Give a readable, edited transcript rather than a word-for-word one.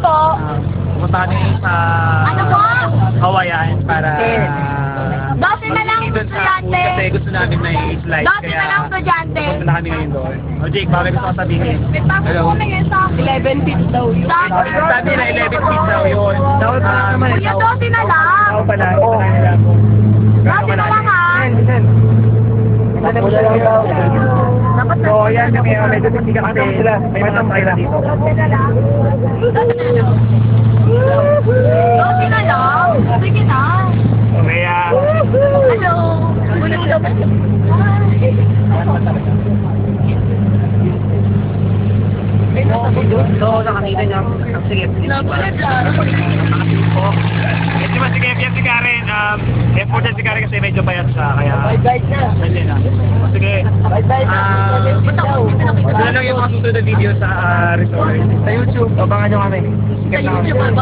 po. Pumunta kami sa Ano po? Hawaiian para Dati na lang doon sa food estudyante. kasi gusto namin na i-slice. Dati na lang estudyante. Pupunta na kami ngayon doon. O Jake, bakit gusto ko sabihin? May pasok Hello? ko na yun sa 11 feet daw yun. Sabi na 11 feet daw yun. Kuya, 12 na lang. Ako pala. Dati na lang ha. Dapat na. So, yan yung medyo hindi ka kasi may mga tayo dito. 12 na lang. 12 na lang. 12 na lang. Sige na. Kaya, Hello. Bululo ba? so nakakita niya ang sige. Nagulat lang. Di ba sige, yan si Karen, important si Karen kasi medyo payat siya, kaya Bye-bye na. hindi na. Sige, Bye-bye na. doon lang yung mga susunod na video sa resort. Sa YouTube, abangan nyo kami. Sa YouTube,